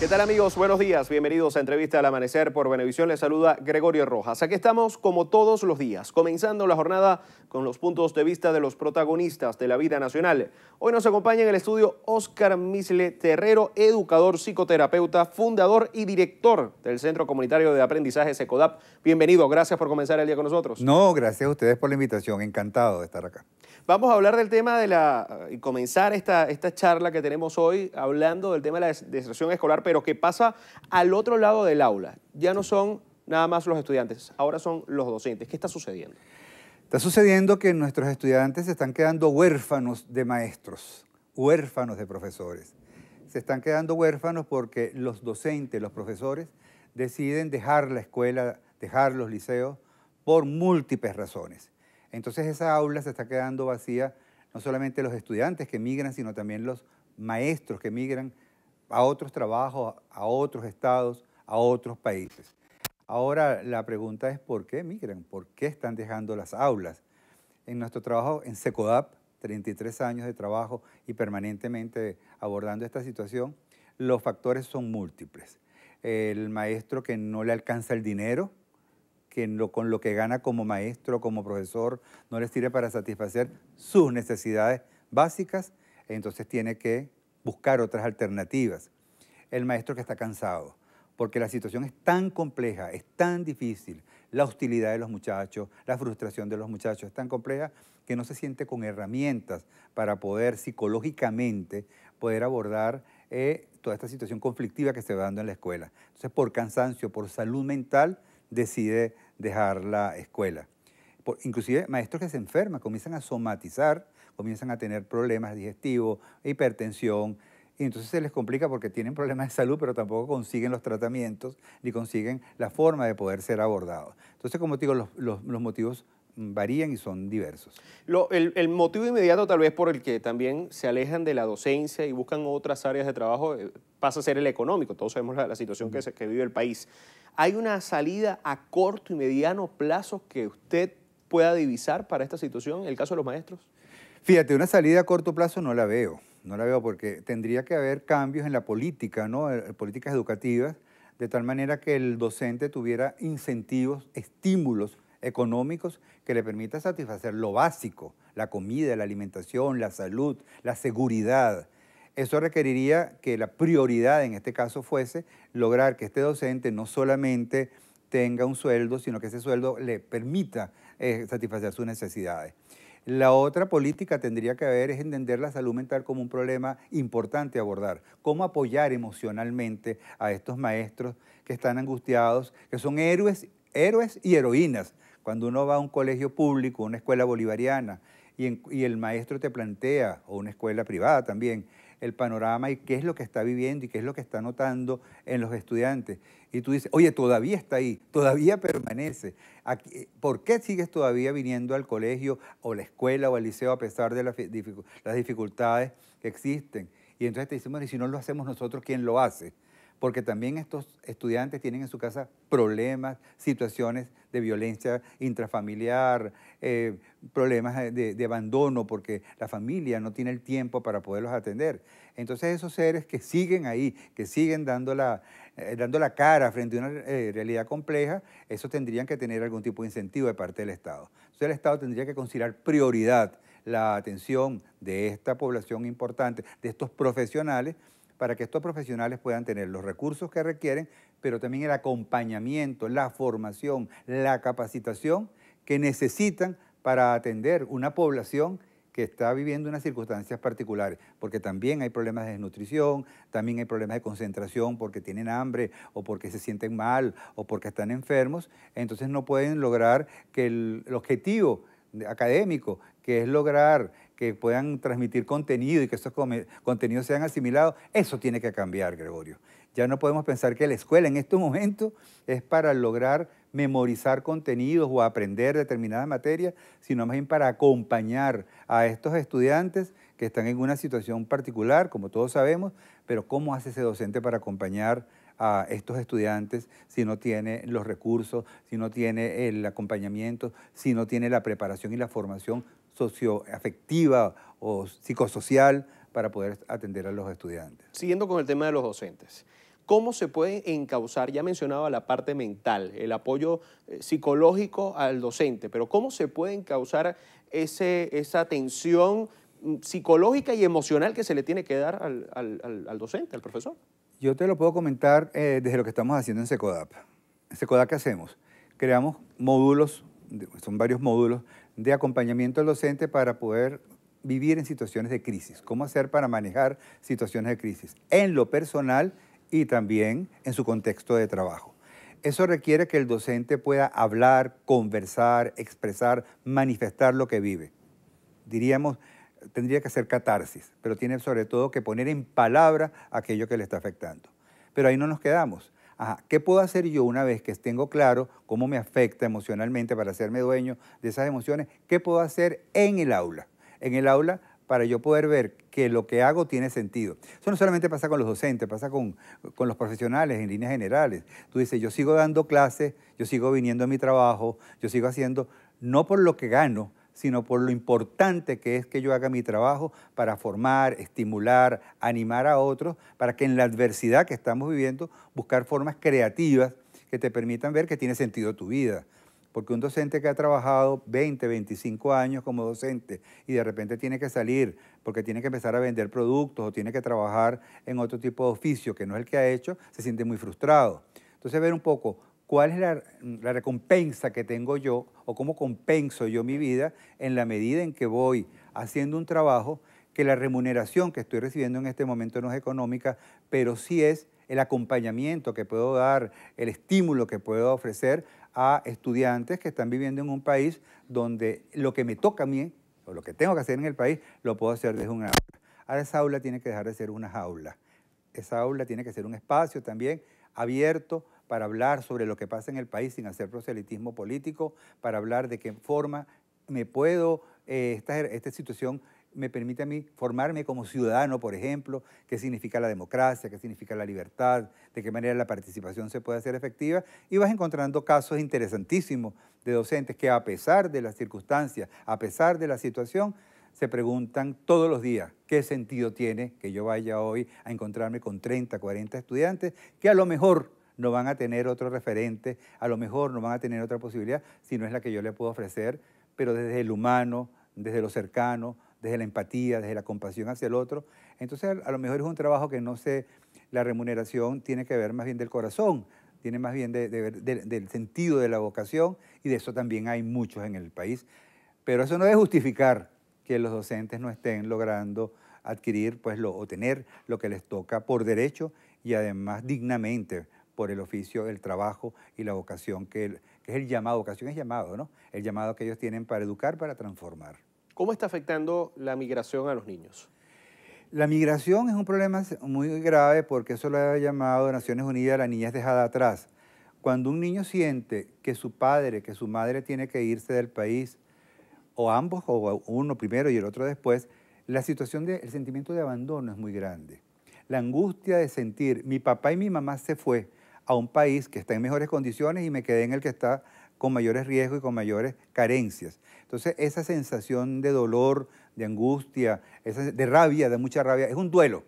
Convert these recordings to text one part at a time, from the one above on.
¿Qué tal, amigos? Buenos días. Bienvenidos a Entrevista al Amanecer por Venevisión. Les saluda Gregorio Rojas. Aquí estamos como todos los días, comenzando la jornada con los puntos de vista de los protagonistas de la vida nacional. Hoy nos acompaña en el estudio Óscar Misle Terrero, educador, psicoterapeuta, fundador y director del Centro Comunitario de Aprendizaje Secodap. Bienvenido. Gracias por comenzar el día con nosotros. No, gracias a ustedes por la invitación. Encantado de estar acá. Vamos a hablar del tema y comenzar esta charla que tenemos hoy hablando del tema de la deserción escolar, pero que pasa al otro lado del aula. Ya no son nada más los estudiantes, ahora son los docentes. ¿Qué está sucediendo? Está sucediendo que nuestros estudiantes se están quedando huérfanos de maestros, huérfanos de profesores. Se están quedando huérfanos porque los docentes, los profesores, deciden dejar la escuela, dejar los liceos por múltiples razones. Entonces esa aula se está quedando vacía, no solamente los estudiantes que migran, sino también los maestros que migran a otros trabajos, a otros estados, a otros países. Ahora la pregunta es ¿por qué migran? ¿Por qué están dejando las aulas? En nuestro trabajo en Secodap, 33 años de trabajo y permanentemente abordando esta situación, los factores son múltiples. El maestro que no le alcanza el dinero, con lo que gana como maestro, como profesor, no les sirve para satisfacer sus necesidades básicas, entonces tiene que buscar otras alternativas. El maestro que está cansado, porque la situación es tan compleja, es tan difícil, la hostilidad de los muchachos, la frustración de los muchachos es tan compleja que no se siente con herramientas para poder psicológicamente poder abordar toda esta situación conflictiva que se va dando en la escuela. Entonces, por cansancio, por salud mental, decide dejar la escuela. Inclusive maestros que se enferman, comienzan a somatizar, comienzan a tener problemas digestivos, hipertensión, y entonces se les complica porque tienen problemas de salud, pero tampoco consiguen los tratamientos ni consiguen la forma de poder ser abordados. Entonces, como te digo, los motivos varían y son diversos. El motivo inmediato tal vez por el que también se alejan de la docencia y buscan otras áreas de trabajo pasa a ser el económico. Todos sabemos la situación que vive el país. ¿Hay una salida a corto y mediano plazo que usted pueda divisar para esta situación, en el caso de los maestros? Fíjate, una salida a corto plazo no la veo. No la veo porque tendría que haber cambios en la política, ¿no? Políticas educativas, de tal manera que el docente tuviera incentivos, estímulos económicos que le permita satisfacer lo básico, la comida, la alimentación, la salud, la seguridad. Eso requeriría que la prioridad en este caso fuese lograr que este docente no solamente tenga un sueldo, sino que ese sueldo le permita satisfacer sus necesidades. La otra política tendría que haber es entender la salud mental como un problema importante a abordar. Cómo apoyar emocionalmente a estos maestros que están angustiados, que son héroes y heroínas. Cuando uno va a un colegio público, una escuela bolivariana, y el maestro te plantea, o una escuela privada también, el panorama y qué es lo que está viviendo y qué es lo que está notando en los estudiantes. Y tú dices, oye, todavía está ahí, todavía permanece. ¿Por qué sigues todavía viniendo al colegio o la escuela o al liceo a pesar de las dificultades que existen? Y entonces te dicen, bueno, y si no lo hacemos nosotros, ¿quién lo hace? Porque también estos estudiantes tienen en su casa problemas, situaciones de violencia intrafamiliar, problemas de abandono porque la familia no tiene el tiempo para poderlos atender. Entonces esos seres que siguen ahí, que siguen dando la cara frente a una realidad compleja, esos tendrían que tener algún tipo de incentivo de parte del Estado. Entonces el Estado tendría que considerar prioridad la atención de esta población importante, de estos profesionales, para que estos profesionales puedan tener los recursos que requieren, pero también el acompañamiento, la formación, la capacitación que necesitan para atender una población que está viviendo unas circunstancias particulares, porque también hay problemas de desnutrición, también hay problemas de concentración porque tienen hambre o porque se sienten mal o porque están enfermos, entonces no pueden lograr que el objetivo académico, que es lograr que puedan transmitir contenido y que esos contenidos sean asimilados, eso tiene que cambiar, Gregorio. Ya no podemos pensar que la escuela en estos momentos es para lograr memorizar contenidos o aprender determinadas materias, sino más bien para acompañar a estos estudiantes que están en una situación particular, como todos sabemos, pero ¿cómo hace ese docente para acompañar a estos estudiantes si no tiene los recursos, si no tiene el acompañamiento, si no tiene la preparación y la formación socioafectiva o psicosocial para poder atender a los estudiantes? Siguiendo con el tema de los docentes, ¿Cómo se puede encauzar? Ya mencionaba la parte mental, el apoyo psicológico al docente, pero ¿cómo se puede encauzar esa atención psicológica y emocional que se le tiene que dar al docente, al profesor? Yo te lo puedo comentar desde lo que estamos haciendo en Secodap. En Secodap, ¿qué hacemos? Creamos módulos, son varios módulos, de acompañamiento al docente para poder vivir en situaciones de crisis. ¿Cómo hacer para manejar situaciones de crisis? En lo personal y también en su contexto de trabajo. Eso requiere que el docente pueda hablar, conversar, expresar, manifestar lo que vive. Diríamos, tendría que hacer catarsis, pero tiene sobre todo que poner en palabra aquello que le está afectando. Pero ahí no nos quedamos. Ajá, ¿qué puedo hacer yo una vez que tengo claro cómo me afecta emocionalmente para hacerme dueño de esas emociones? ¿Qué puedo hacer en el aula? En el aula para yo poder ver que lo que hago tiene sentido. Eso no solamente pasa con los docentes, pasa con los profesionales en líneas generales. Tú dices, yo sigo dando clases, yo sigo viniendo a mi trabajo, yo sigo haciendo, no por lo que gano, sino por lo importante que es que yo haga mi trabajo para formar, estimular, animar a otros, para que en la adversidad que estamos viviendo, buscar formas creativas que te permitan ver que tiene sentido tu vida. Porque un docente que ha trabajado 20, 25 años como docente y de repente tiene que salir porque tiene que empezar a vender productos o tiene que trabajar en otro tipo de oficio que no es el que ha hecho, se siente muy frustrado. Entonces, ver un poco cuál es la recompensa que tengo yo o cómo compenso yo mi vida en la medida en que voy haciendo un trabajo que la remuneración que estoy recibiendo en este momento no es económica, pero sí es el acompañamiento que puedo dar, el estímulo que puedo ofrecer a estudiantes que están viviendo en un país donde lo que me toca a mí, o lo que tengo que hacer en el país, lo puedo hacer desde un aula. Ahora esa aula tiene que dejar de ser una jaula. Esa aula tiene que ser un espacio también abierto para hablar sobre lo que pasa en el país sin hacer proselitismo político, para hablar de qué forma me puedo, esta situación me permite a mí formarme como ciudadano, por ejemplo, qué significa la democracia, qué significa la libertad, de qué manera la participación se puede hacer efectiva, y vas encontrando casos interesantísimos de docentes que a pesar de las circunstancias, a pesar de la situación, se preguntan todos los días qué sentido tiene que yo vaya hoy a encontrarme con 30, 40 estudiantes que a lo mejor no van a tener otro referente, a lo mejor no van a tener otra posibilidad, si no es la que yo le puedo ofrecer, pero desde el humano, desde lo cercano, desde la empatía, desde la compasión hacia el otro. Entonces, a lo mejor es un trabajo que no sé, la remuneración tiene que ver más bien del corazón, tiene más bien del sentido de la vocación, y de eso también hay muchos en el país. Pero eso no debe justificar que los docentes no estén logrando adquirir o tener lo que les toca por derecho y además dignamente por el oficio, el trabajo y la vocación que es el llamado. Vocación es llamado, ¿no? El llamado que ellos tienen para educar, para transformar. ¿Cómo está afectando la migración a los niños? La migración es un problema muy grave porque eso lo ha llamado Naciones Unidas la niñez dejada atrás. Cuando un niño siente que su padre, que su madre tiene que irse del país, o ambos, o uno primero y el otro después, la situación el sentimiento de abandono es muy grande. La angustia de sentir, mi papá y mi mamá se fue a un país que está en mejores condiciones y me quedé en el que está con mayores riesgos y con mayores carencias. Entonces, esa sensación de dolor, de angustia, de rabia, de mucha rabia, es un duelo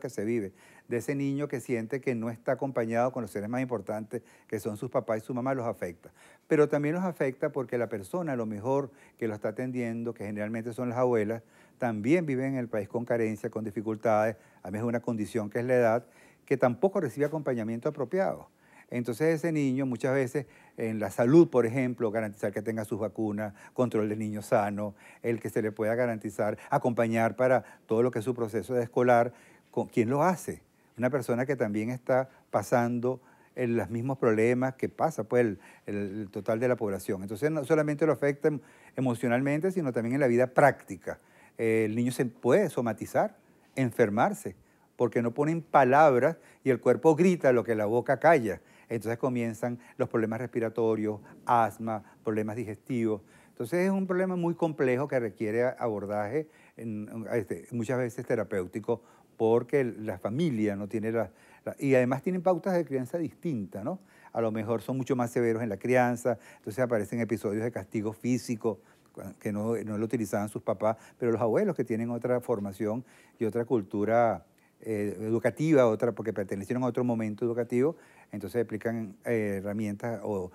que se vive, de ese niño que siente que no está acompañado con los seres más importantes, que son sus papás y su mamá, los afecta. Pero también los afecta porque la persona, a lo mejor, que lo está atendiendo, que generalmente son las abuelas, también viven en el país con carencia, con dificultades, a veces una condición que es la edad, que tampoco recibe acompañamiento apropiado. Entonces ese niño muchas veces en la salud, por ejemplo, garantizar que tenga sus vacunas, control del niño sano, el que se le pueda garantizar, acompañar para todo lo que es su proceso de escolar, ¿quién lo hace? Una persona que también está pasando en los mismos problemas que pasa pues, el total de la población. Entonces no solamente lo afecta emocionalmente, sino también en la vida práctica. El niño se puede somatizar, enfermarse, porque no ponen palabras y el cuerpo grita lo que la boca calla. Entonces comienzan los problemas respiratorios, asma, problemas digestivos. Entonces es un problema muy complejo que requiere abordaje, muchas veces terapéutico, porque la familia no tiene y además tienen pautas de crianza distintas, ¿no? A lo mejor son mucho más severos en la crianza, entonces aparecen episodios de castigo físico que no lo utilizaban sus papás, pero los abuelos que tienen otra formación y otra cultura educativa, otra porque pertenecieron a otro momento educativo, entonces aplican herramientas o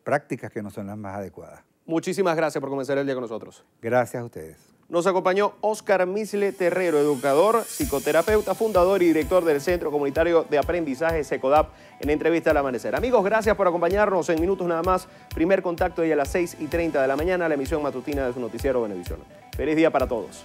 prácticas que no son las más adecuadas. Muchísimas gracias por comenzar el día con nosotros. Gracias a ustedes. Nos acompañó Oscar Misle Terrero, educador, psicoterapeuta, fundador y director del Centro Comunitario de Aprendizaje SECODAP, en entrevista al amanecer. Amigos, gracias por acompañarnos. En minutos nada más, primer contacto y a las 6:30 de la mañana, la emisión matutina de su noticiero Venevisión. Feliz día para todos.